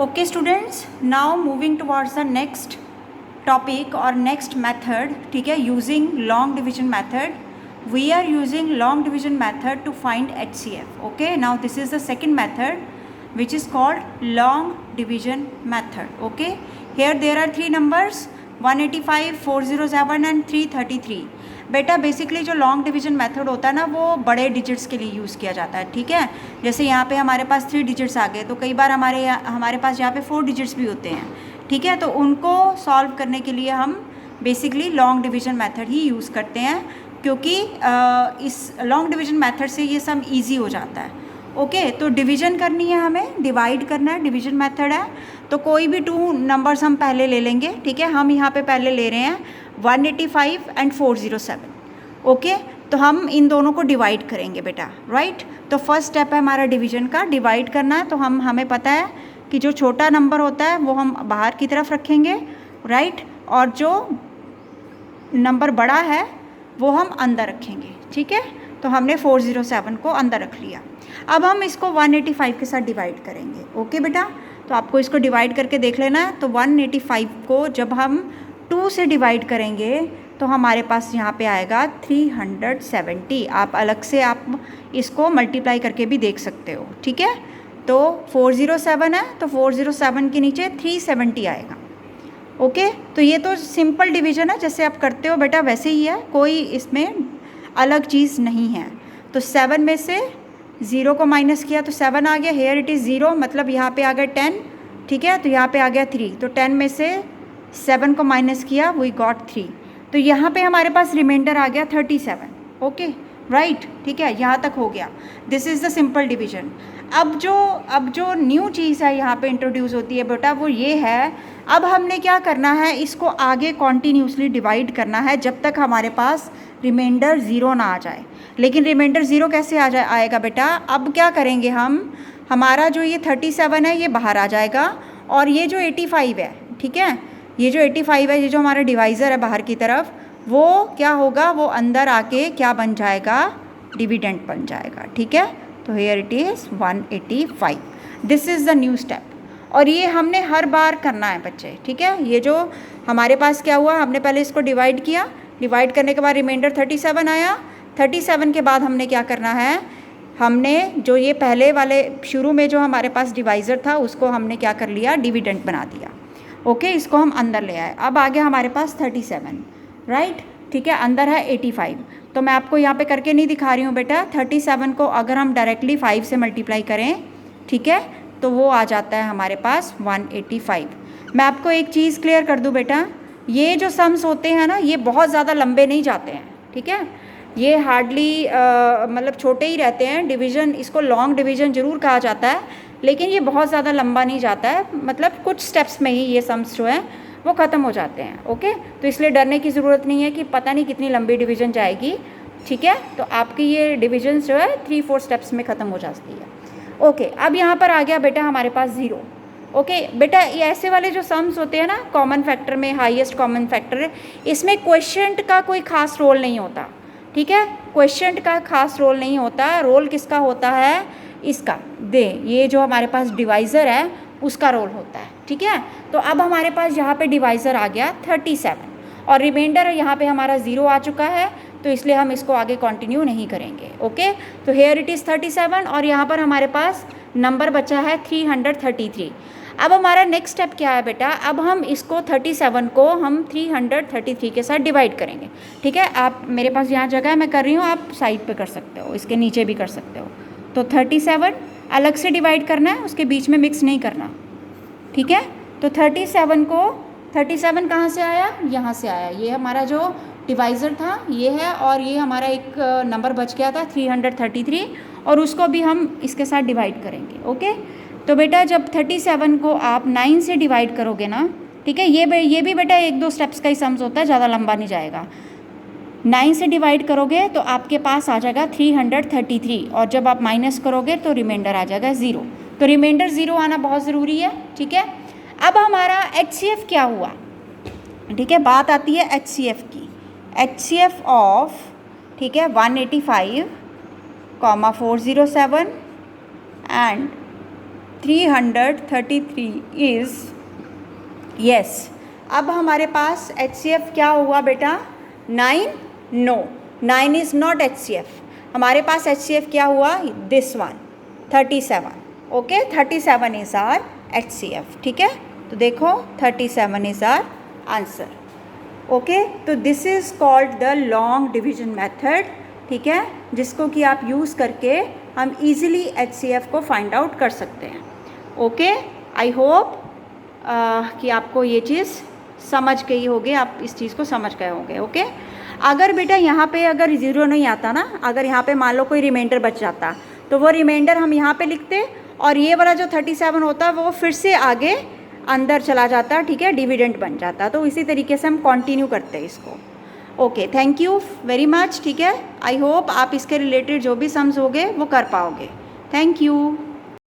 Okay students, now moving towards the next topic or next method, ठीक है, using long division method. We are using long division method to find HCF. Okay, now this is the second method which is called long division method. Okay, here there are three numbers 185, 407 and 333. बेटा basically जो long division method होता है ना वो बड़े digits के लिए use किया जाता है. ठीक है, जैसे यहाँ पे हमारे पास 3 डिजिट्स आ गए तो कई बार हमारे पास यहाँ पे 4 डिजिट्स भी होते हैं. ठीक है, तो उनको सॉल्व करने के लिए हम बेसिकली लॉन्ग डिवीजन मेथड ही यूज़ करते हैं, क्योंकि इस लॉन्ग डिवीजन मेथड से ये सब ईजी हो जाता है. ओके, तो डिवीजन करनी है, हमें डिवाइड करना है, डिवीजन मेथड है. तो कोई भी 2 नंबर्स हम पहले ले लेंगे. ठीक है, हम यहाँ पे पहले ले रहे हैं 185 एंड 407. ओके, तो हम इन दोनों को डिवाइड करेंगे बेटा. राइट, तो फर्स्ट स्टेप है हमारा डिवीजन का, डिवाइड करना है. तो हमें पता है कि जो छोटा नंबर होता है वो हम बाहर की तरफ रखेंगे. राइट, और जो नंबर बड़ा है वो हम अंदर रखेंगे. ठीक है, तो हमने 407 को अंदर रख लिया. अब हम इसको 185 के साथ डिवाइड करेंगे. ओके बेटा, तो आपको इसको डिवाइड करके देख लेना है. तो 185 को जब हम 2 से डिवाइड करेंगे तो हमारे पास यहाँ पे आएगा 370. आप अलग से आप इसको मल्टीप्लाई करके भी देख सकते हो. ठीक है, तो 407 है तो 407 के नीचे 370 आएगा. ओके, तो ये तो सिंपल डिवीजन है, जैसे आप करते हो बेटा वैसे ही है, कोई इसमें अलग चीज़ नहीं है. तो 7 में से 0 को माइनस किया तो 7 आ गया. हेयर इट इज़ 0, मतलब यहाँ पे आ गया 10. ठीक है, तो यहाँ पे आ गया 3. तो 10 में से 7 को माइनस किया, वी गॉट 3. तो यहाँ पे हमारे पास रिमाइंडर आ गया 37. ओके राइट, ठीक है, यहाँ तक हो गया. This is the simple division. अब जो न्यू चीज़ है यहाँ पे इंट्रोड्यूस होती है बेटा वो ये है, अब हमने क्या करना है, इसको आगे कॉन्टीन्यूसली डिवाइड करना है जब तक हमारे पास रिमाइंडर 0 ना आ जाए. लेकिन रिमाइंडर 0 कैसे आएगा बेटा? अब क्या करेंगे हम, हमारा जो ये 37 है ये बाहर आ जाएगा, और ये जो 85 है, ठीक है, ये जो 85 है, ये जो हमारा डिवाइज़र है बाहर की तरफ, वो क्या होगा, वो अंदर आके क्या बन जाएगा, डिविडेंड बन जाएगा. ठीक है, तो here it is 185. This is the new step, और ये हमने हर बार करना है बच्चे. ठीक है, ये जो हमारे पास क्या हुआ, हमने पहले इसको डिवाइड किया, डिवाइड करने के बाद रिमाइंडर 37 आया. 37 के बाद हमने क्या करना है, हमने जो ये पहले वाले शुरू में जो हमारे पास डिवाइज़र था उसको हमने क्या कर लिया, डिविडेंड बना दिया. ओके, इसको हम अंदर ले आए. अब आ गया हमारे पास 37. राइट, ठीक है, अंदर है 85. तो मैं आपको यहाँ पे करके नहीं दिखा रही हूँ बेटा. 37 को अगर हम डायरेक्टली 5 से मल्टीप्लाई करें, ठीक है, तो वो आ जाता है हमारे पास 185. मैं आपको एक चीज़ क्लियर कर दूँ बेटा, ये जो सम्स होते हैं ना ये बहुत ज़्यादा लंबे नहीं जाते हैं. ठीक है, ये हार्डली मतलब छोटे ही रहते हैं. डिवीज़न, इसको लॉन्ग डिवीज़न ज़रूर कहा जाता है, लेकिन ये बहुत ज़्यादा लंबा नहीं जाता है. मतलब कुछ स्टेप्स में ही ये सम्स जो हैं वो ख़त्म हो जाते हैं. ओके, तो इसलिए डरने की ज़रूरत नहीं है कि पता नहीं कितनी लंबी डिवीज़न जाएगी. ठीक है, तो आपकी ये डिवीज़न जो है 3-4 स्टेप्स में ख़त्म हो जाती है. ओके, अब यहाँ पर आ गया बेटा हमारे पास 0. ओके बेटा, ये ऐसे वाले जो सम्स होते हैं ना, कॉमन फैक्टर में हाईएस्ट कॉमन फैक्टर, इसमें क्वोशिएंट का कोई ख़ास रोल नहीं होता. ठीक है, क्वोशिएंट का खास रोल नहीं होता. रोल किसका होता है, इसका ये जो हमारे पास डिवाइज़र है उसका रोल होता है. ठीक है, तो अब हमारे पास यहाँ पे डिवाइज़र आ गया 37, और रिमाइंडर यहाँ पे हमारा 0 आ चुका है, तो इसलिए हम इसको आगे कंटिन्यू नहीं करेंगे. ओके, तो हेयर इट इज़ 37, और यहाँ पर हमारे पास नंबर बचा है 333. अब हमारा नेक्स्ट स्टेप क्या है बेटा, अब हम इसको 37 को हम 333 के साथ डिवाइड करेंगे. ठीक है, आप मेरे पास यहाँ जगह है, मैं कर रही हूँ, आप साइड पे कर सकते हो, इसके नीचे भी कर सकते हो. तो 37 अलग से डिवाइड करना है, उसके बीच में मिक्स नहीं करना. ठीक है, तो 37 कहाँ से आया, यहाँ से आया. ये हमारा जो डिवाइज़र था ये है, और ये हमारा एक नंबर बच गया था 333, और उसको भी हम इसके साथ डिवाइड करेंगे. ओके, तो बेटा जब 37 को आप 9 से डिवाइड करोगे ना, ठीक है, ये भी बेटा 1-2 स्टेप्स का ही सम्स होता है, ज़्यादा लंबा नहीं जाएगा. 9 से डिवाइड करोगे तो आपके पास आ जाएगा 333, और जब आप माइनस करोगे तो रिमाइंडर आ जाएगा 0. तो रिमाइंडर 0 आना बहुत ज़रूरी है. ठीक है, अब हमारा HCF क्या हुआ, ठीक है, बात आती है HCF की. HCF ऑफ, ठीक है, 185, 407 एंड 333 इज़ यस। अब हमारे पास HCF क्या हुआ बेटा? 9? No, 9 is not HCF। हमारे पास HCF क्या हुआ? This one 37। Okay, 37 is our HCF। ठीक है, तो देखो 37 इज़ आर आंसर। ओके, तो this is called the long division method. ठीक है, जिसको कि आप यूज़ करके हम इजीली HCF को फाइंड आउट कर सकते हैं। ओके, आई होप कि आपको ये चीज़ समझ गई होगी, आप इस चीज़ को समझ गए होंगे। ओके, अगर बेटा यहाँ पे अगर ज़ीरो नहीं आता ना, अगर यहाँ पे मान लो कोई रिमाइंडर बच जाता, तो वो रिमाइंडर हम यहाँ पे लिखते और ये वाला जो 37 होता वो फिर से आगे अंदर चला जाता। ठीक है, डिविडेंड बन जाता। तो इसी तरीके से हम कंटिन्यू करते हैं इसको। Okay, thank you very much. ठीक है, आई होप आप इसके रिलेटेड जो भी सम्स होंगे वो कर पाओगे। Thank you.